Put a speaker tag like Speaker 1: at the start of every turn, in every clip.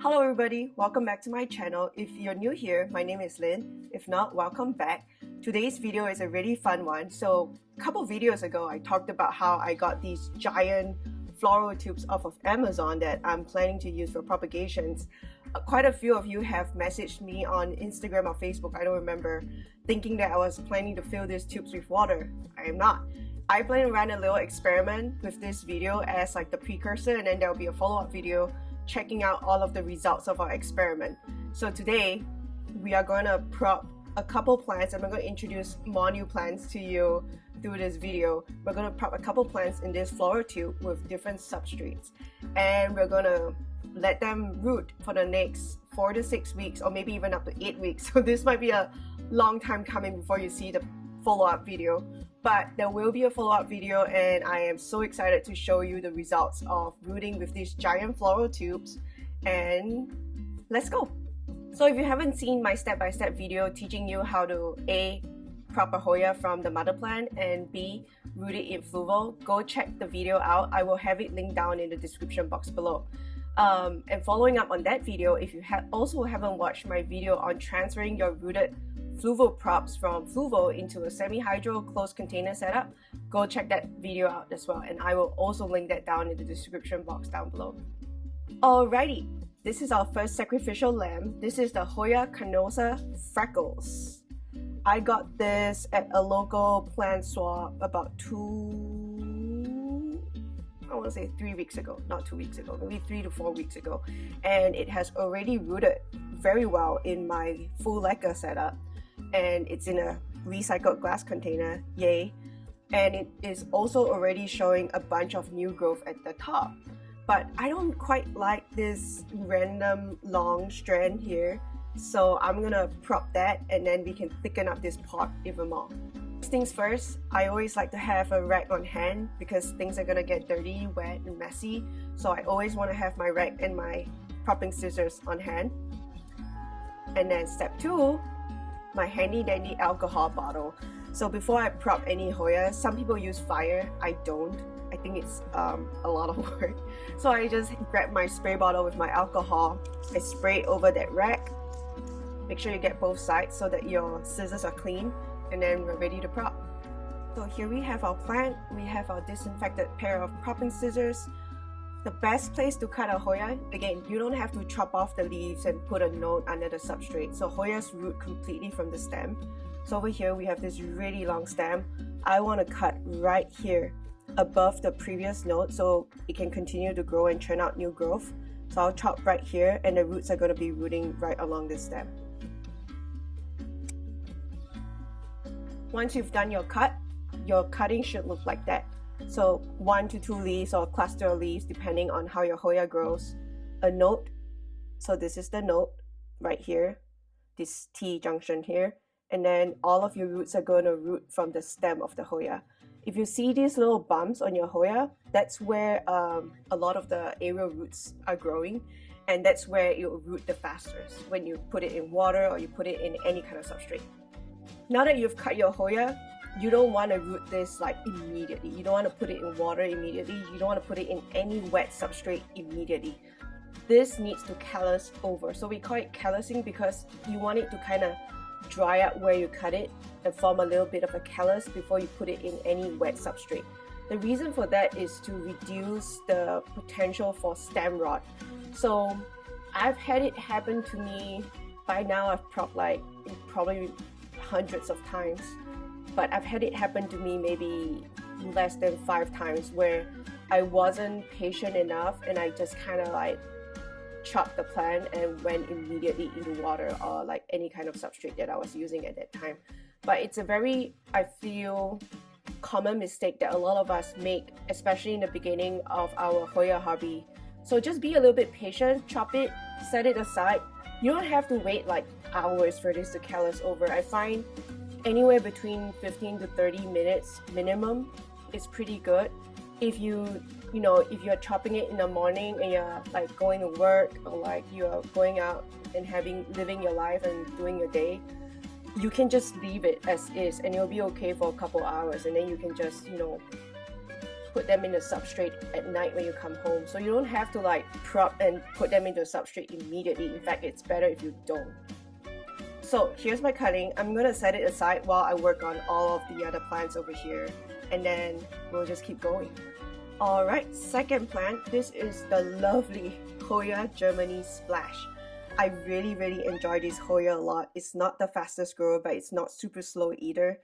Speaker 1: Hello everybody, welcome back to my channel. If you're new here, my name is Lynn. If not, welcome back. Today's video is a really fun one. So a couple videos ago, I talked about how I got these giant floral tubes off of Amazon that I'm planning to use for propagations. Quite a few of you have messaged me on Instagram or Facebook, I don't remember, thinking that I was planning to fill these tubes with water. I am not. I plan to run a little experiment with this video as like the precursor, and then there will be a follow-up video checking out all of the results of our experiment. So today we are going to prop a couple plants, and we're going to introduce more new plants to you through this video. We're going to prop a couple plants in this floral tube with different substrates, and we're going to let them root for the next 4 to 6 weeks, or maybe even up to 8 weeks. So this might be a long time coming before you see the follow-up video, but there will be a follow-up video, and I am so excited to show you the results of rooting with these giant floral tubes. And let's go. So if you haven't seen my step-by-step video teaching you how to A, prop a Hoya from the mother plant, and B, root it in fluval, go check the video out. I will have it linked down in the description box below. And following up on that video, if you also haven't watched my video on transferring your rooted fluval props from fluval into a semi-hydro closed container setup, go check that video out as well, and I will also link that down in the description box down below. Alrighty, this is our first sacrificial lamb. This is the Hoya Canosa Freckles. I got this at a local plant swap about 3 weeks ago, not 2 weeks ago, maybe 3 to 4 weeks ago, and it has already rooted very well in my full lacquer setup, and it's in a recycled glass container, yay. And it is also already showing a bunch of new growth at the top, but I don't quite like this random long strand here, so I'm gonna prop that, and then we can thicken up this pot even more. First things first, I always like to have a rag on hand because things are gonna get dirty, wet, and messy, so I always want to have my rag and my propping scissors on hand. And then step 2, my handy dandy alcohol bottle. So before I prop any Hoya, some people use fire, I don't. I think it's a lot of work. So I just grab my spray bottle with my alcohol, I spray it over that rack. Make sure you get both sides so that your scissors are clean, and then we're ready to prop. So here we have our plant, we have our disinfected pair of propping scissors. The best place to cut a Hoya, again, you don't have to chop off the leaves and put a note under the substrate. So Hoyas root completely from the stem. So over here we have this really long stem. I want to cut right here above the previous note so it can continue to grow and churn out new growth. So I'll chop right here, and the roots are going to be rooting right along this stem. Once you've done your cut, your cutting should look like that. So 1 to 2 leaves or a cluster of leaves depending on how your Hoya grows. A note, so this is the note right here, this T junction here, and then all of your roots are going to root from the stem of the Hoya. If you see these little bumps on your Hoya, that's where a lot of the aerial roots are growing, and that's where it will root the fastest when you put it in water or you put it in any kind of substrate. Now that you've cut your Hoya, you don't want to root this like immediately. You don't want to put it in water immediately. You don't want to put it in any wet substrate immediately. This needs to callus over. So we call it callusing because you want it to kind of dry up where you cut it and form a little bit of a callus before you put it in any wet substrate. The reason for that is to reduce the potential for stem rot. So I've had it happen to me. By now I've propped like probably hundreds of times, but I've had it happen to me maybe less than 5 times where I wasn't patient enough and I just kind of like chopped the plant and went immediately into water or like any kind of substrate that I was using at that time. But it's a very, I feel, common mistake that a lot of us make, especially in the beginning of our Hoya hobby. So just be a little bit patient, chop it, set it aside. You don't have to wait like hours for this to callus over. I find anywhere between 15 to 30 minutes minimum is pretty good. If if you're chopping it in the morning and you're like going to work, or like you're going out and living your life and doing your day, you can just leave it as is and it'll be okay for a couple hours, and then you can just put them in the substrate at night when you come home. So you don't have to like prop and put them into the substrate immediately. In fact, it's better if you don't. So here's my cutting. I'm gonna set it aside while I work on all of the other plants over here, and then we'll just keep going. Alright, second plant. This is the lovely Hoya Germany Splash. I really enjoy this Hoya a lot. It's not the fastest grower, but it's not super slow either.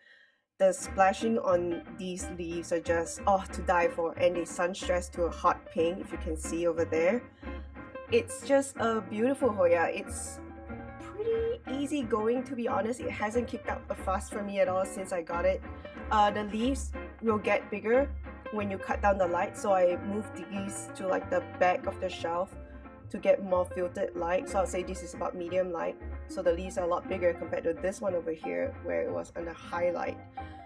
Speaker 1: The splashing on these leaves are just to die for, and they sun stress to a hot pink, if you can see over there. It's just a beautiful Hoya. It's pretty easy going, to be honest. It hasn't kicked up a fuss for me at all since I got it. The leaves will get bigger when you cut down the light, so I moved these to like the back of the shelf to get more filtered light. So I'll say this is about medium light, so the leaves are a lot bigger compared to this one over here where it was under highlight.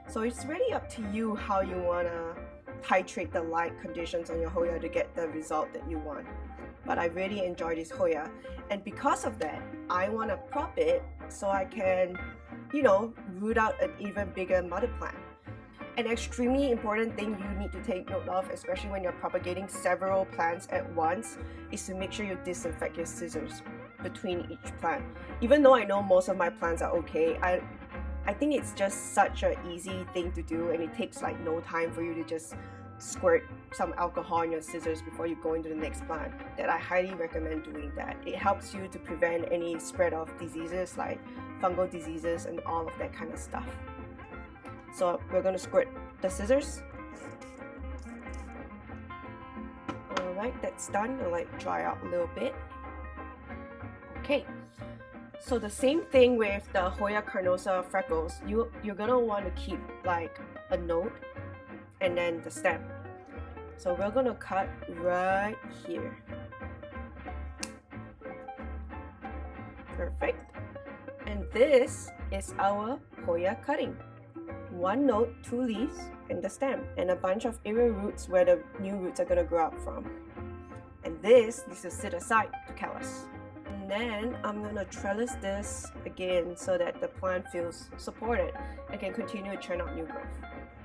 Speaker 1: So it's really up to you how you want to titrate the light conditions on your Hoya to get the result that you want. But I really enjoy this Hoya, and because of that I want to prop it so I can, you know, root out an even bigger mother plant. An extremely important thing you need to take note of, especially when you're propagating several plants at once, is to make sure you disinfect your scissors between each plant. Even though I know most of my plants are okay, I think it's just such an easy thing to do, and it takes like no time for you to just squirt some alcohol on your scissors before you go into the next plant, that I highly recommend doing that. It helps you to prevent any spread of diseases like fungal diseases and all of that kind of stuff. So we're going to squirt the scissors. Alright, that's done. I'll let it dry out a little bit. Okay, so the same thing with the Hoya carnosa freckles. You're going to want to keep like a node and then the stem. So we're going to cut right here. Perfect. And this is our Hoya cutting. One node, 2 leaves, and the stem, and a bunch of area roots where the new roots are going to grow up from. And this needs to sit aside to callus. And then I'm going to trellis this again so that the plant feels supported and can continue to churn out new growth.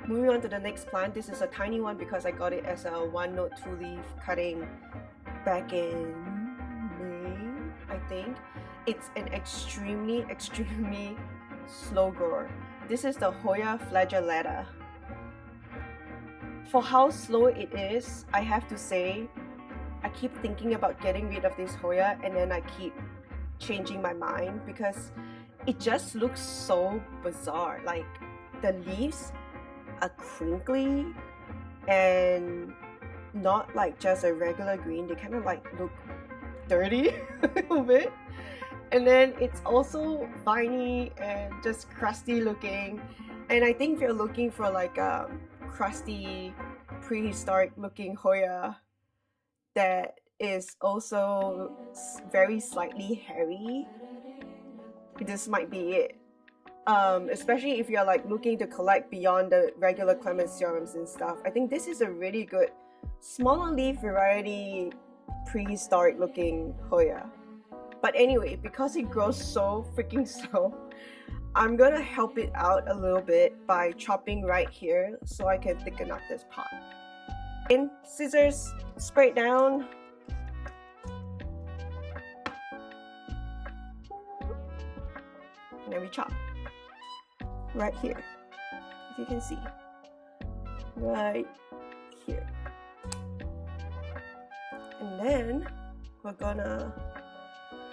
Speaker 1: Moving on to the next plant. This is a tiny one because I got it as a 1 node 2 leaf cutting back in May, I think. It's an extremely slow grower. This is the Hoya flagellata. For how slow it is, I have to say, I keep thinking about getting rid of this Hoya, and then I keep changing my mind because it just looks so bizarre. Like the leaves are crinkly and not like just a regular green. They kind of like look dirty a little bit. And then it's also viney and just crusty looking. And I think if you're looking for like a crusty, prehistoric looking Hoya that is also very slightly hairy, this might be it. Especially if you're like looking to collect beyond the regular clemencerums and stuff. I think this is a really good smaller leaf variety, prehistoric looking Hoya. But anyway, because it grows so freaking slow, I'm gonna help it out a little bit by chopping right here so I can thicken up this pot. In scissors, spray it down. And then we chop. Right here, as you can see. Right here. And then we're gonna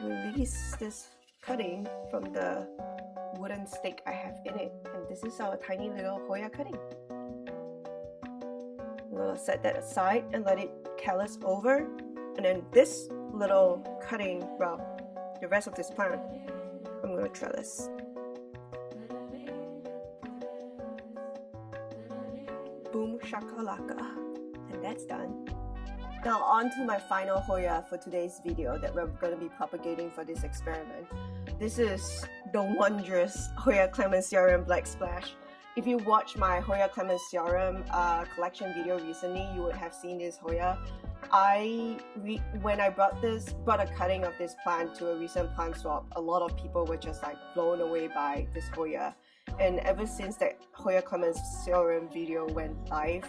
Speaker 1: release this cutting from the wooden stick I have in it, and this is our tiny little Hoya cutting. We're gonna set that aside and let it callus over, and then this little cutting, well, the rest of this plant, I'm gonna trellis. Boom shakalaka, and that's done. Now on to my final Hoya for today's video that we're going to be propagating for this experiment. This is the wondrous Hoya clemencerum black splash. If you watched my Hoya clemencerum collection video recently, you would have seen this Hoya. When I brought a cutting of this plant to a recent plant swap, a lot of people were just like blown away by this Hoya. And ever since that Hoya clemencerum video went live,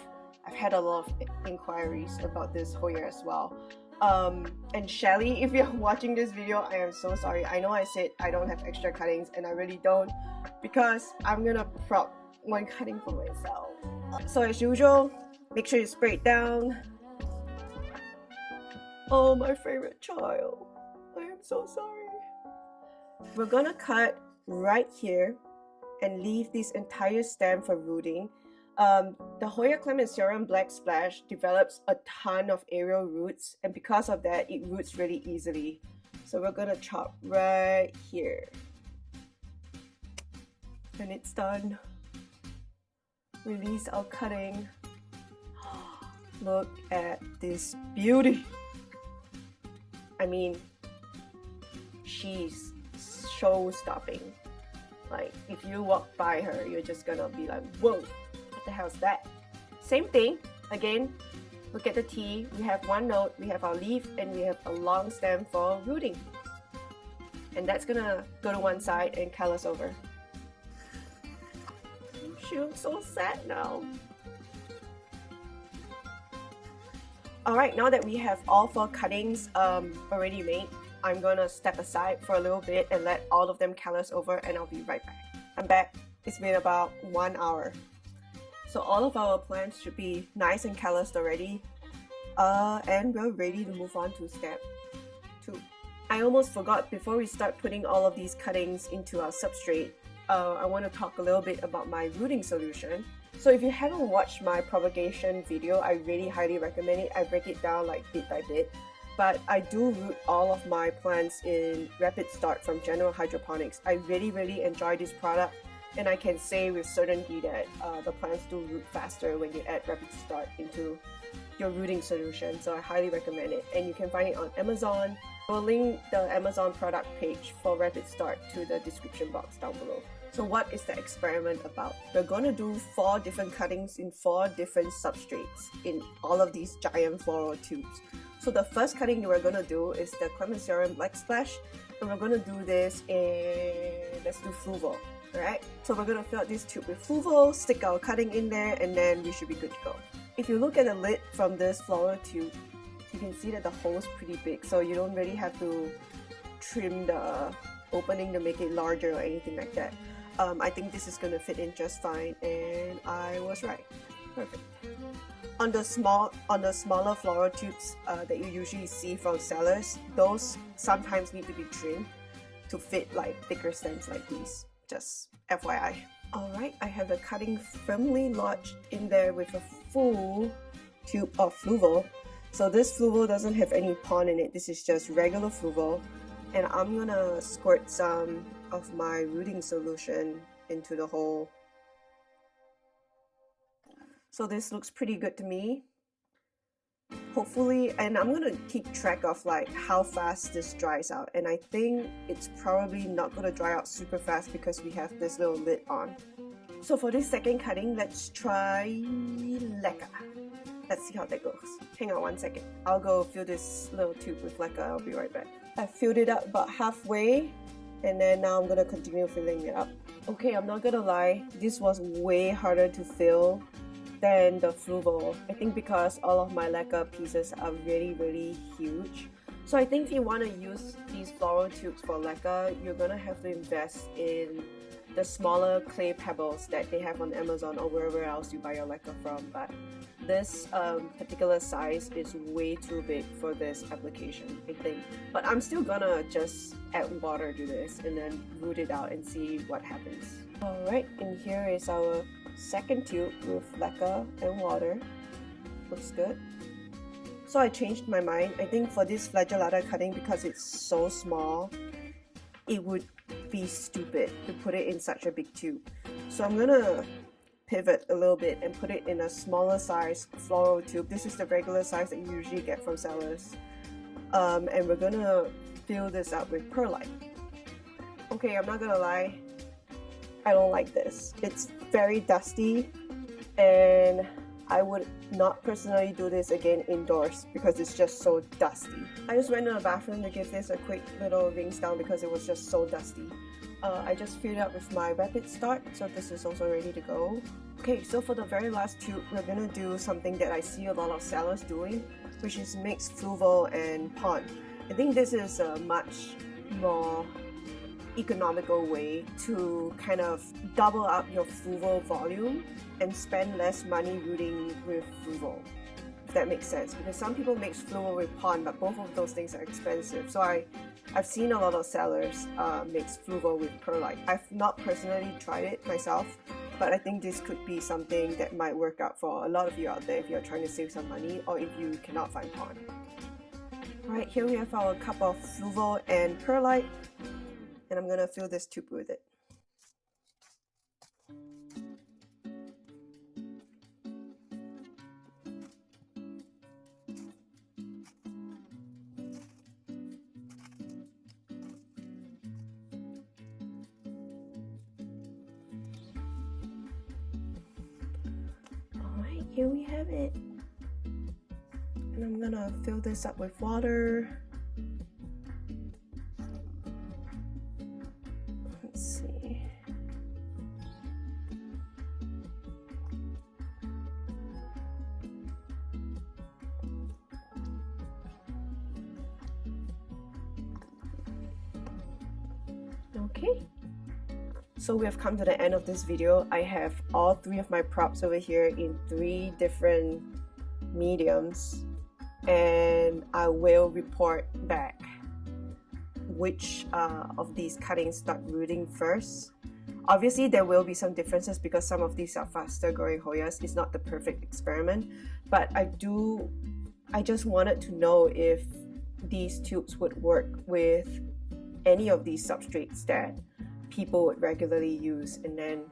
Speaker 1: I've had a lot of inquiries about this Hoya as well. And Shelly, if you're watching this video, I am so sorry. I know I said I don't have extra cuttings, and I really don't, because I'm gonna prop one cutting for myself. So as usual, make sure you spray it down. Oh, my favorite child. I am so sorry. We're gonna cut right here and leave this entire stem for rooting. The Hoya Clemencerum Black Splash develops a ton of aerial roots, and because of that, it roots really easily. So we're gonna chop right here. And it's done. Release our cutting. Look at this beauty. I mean, she's show-stopping. Like, if you walk by her, you're just gonna be like, whoa, what the hell's that? Same thing, again, look at the T. We have one node, we have our leaf, and we have a long stem for rooting. And that's gonna go to one side and callus over. She looks so sad now. Alright, now that we have all 4 cuttings already made, I'm gonna step aside for a little bit and let all of them callus over, and I'll be right back. I'm back. It's been about 1 hour. So all of our plants should be nice and calloused already. And we're ready to move on to step 2. I almost forgot, before we start putting all of these cuttings into our substrate, I want to talk a little bit about my rooting solution. So if you haven't watched my propagation video, I really highly recommend it. I break it down like bit by bit. But I do root all of my plants in Rapid Start from General Hydroponics. I really enjoy this product, and I can say with certainty that the plants do root faster when you add Rapid Start into your rooting solution. So I highly recommend it, and you can find it on Amazon. I'll link the Amazon product page for Rapid Start to the description box down below. So what is the experiment about? We're going to do 4 different cuttings in 4 different substrates in all of these giant floral tubes. So the first cutting we're going to do is the Clemencerum Black Splash, and we're going to do this in, let's do Fluval. Alright, so we're going to fill out this tube with Fluval, stick our cutting in there, and then we should be good to go. If you look at the lid from this floral tube, you can see that the hole is pretty big, so you don't really have to trim the opening to make it larger or anything like that. I think this is going to fit in just fine, and I was right. Perfect. On the smaller floral tubes that you usually see from sellers, those sometimes need to be trimmed to fit like thicker stems like these. Just FYI. Alright, I have the cutting firmly lodged in there with a full tube of Fluval. So this Fluval doesn't have any pond in it. This is just regular Fluval, and I'm gonna squirt some of my rooting solution into the hole. So this looks pretty good to me. Hopefully, and I'm gonna keep track of like how fast this dries out, and I think it's probably not gonna dry out super fast because we have this little lid on. So for this second cutting, let's try leca. Let's see how that goes. Hang on one second. I'll go fill this little tube with leca. I'll be right back. I filled it up about halfway, and then now I'm gonna continue filling it up. Okay, I'm not gonna lie, this was way harder to fill than the Fluval. I think because all of my leca pieces are really huge. So I think if you want to use these floral tubes for leca, you're gonna have to invest in the smaller clay pebbles that they have on Amazon or wherever else you buy your leca from. But this particular size is way too big for this application, I think. But I'm still gonna just add water to this and then root it out and see what happens. Alright, and here is our second tube with leca and water. Looks good. So I changed my mind. I think for this flagellata cutting, because it's so small, it would be stupid to put it in such a big tube. So I'm gonna pivot a little bit and put it in a smaller size floral tube. This is the regular size that you usually get from sellers. And we're gonna fill this up with perlite. Okay, I'm not gonna lie, I don't like this. It's very dusty, and I would not personally do this again indoors because it's just so dusty. I just went to the bathroom to give this a quick little rinse down because it was just so dusty. I just filled it up with my Rapid Start, so this is also ready to go. Okay, so for the very last tube, we're gonna do something that I see a lot of sellers doing, which is mix fluval and pond. I think this is a much more economical way to kind of double up your fluval volume and spend less money rooting with fluval, if that makes sense, because some people mix fluval with pond, but both of those things are expensive. So I've seen a lot of sellers mix fluval with perlite. I've not personally tried it myself, but I think this could be something that might work out for a lot of you out there if you're trying to save some money or if you cannot find pond. Alright, here we have our cup of fluval and perlite, and I'm gonna fill this tube with it. Alright, here we have it. And I'm gonna fill this up with water. Let's see. Okay. So we have come to the end of this video. I have all three of my props over here in 3 different mediums, and I will report back which of these cuttings start rooting first. Obviously there will be some differences because some of these are faster growing Hoyas. It's not the perfect experiment, but I just wanted to know if these tubes would work with any of these substrates that people would regularly use, and then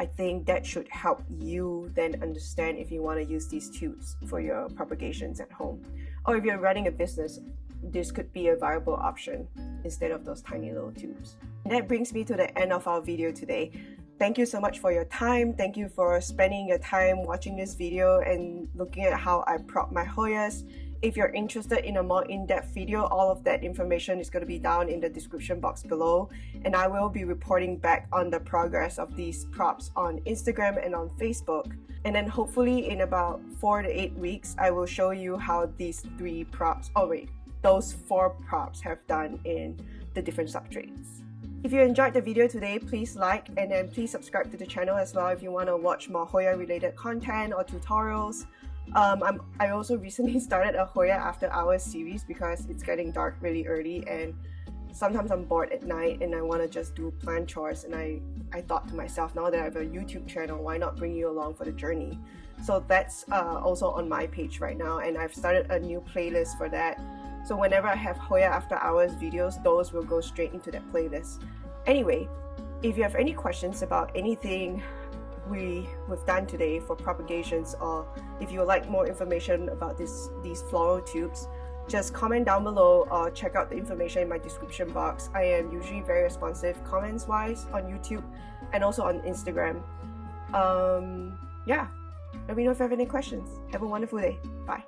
Speaker 1: I think that should help you then understand if you want to use these tubes for your propagations at home, or if you're running a business, this could be a viable option instead of those tiny little tubes. And that brings me to the end of our video today. Thank you so much for your time. Thank you for spending your time watching this video and looking at how I prop my Hoyas. If you're interested in a more in-depth video, all of that information is going to be down in the description box below, and I will be reporting back on the progress of these props on Instagram and on Facebook. And then hopefully in about 4 to 8 weeks, I will show you how these 3 props, those 4 props have done in the different substrates. If you enjoyed the video today, please like, and then please subscribe to the channel as well if you want to watch more Hoya related content or tutorials. I also recently started a Hoya after hours series because it's getting dark really early and sometimes I'm bored at night and I want to just do plant chores, and I thought to myself, now that I have a YouTube channel, why not bring you along for the journey? So that's also on my page right now, and I've started a new playlist for that. So whenever I have Hoya after hours videos, those will go straight into that playlist. Anyway, if you have any questions about anything we've done today for propagations, or if you would like more information about these floral tubes, just comment down below or check out the information in my description box. I am usually very responsive comments wise on YouTube and also on Instagram. Yeah, let me know if you have any questions. Have a wonderful day. Bye.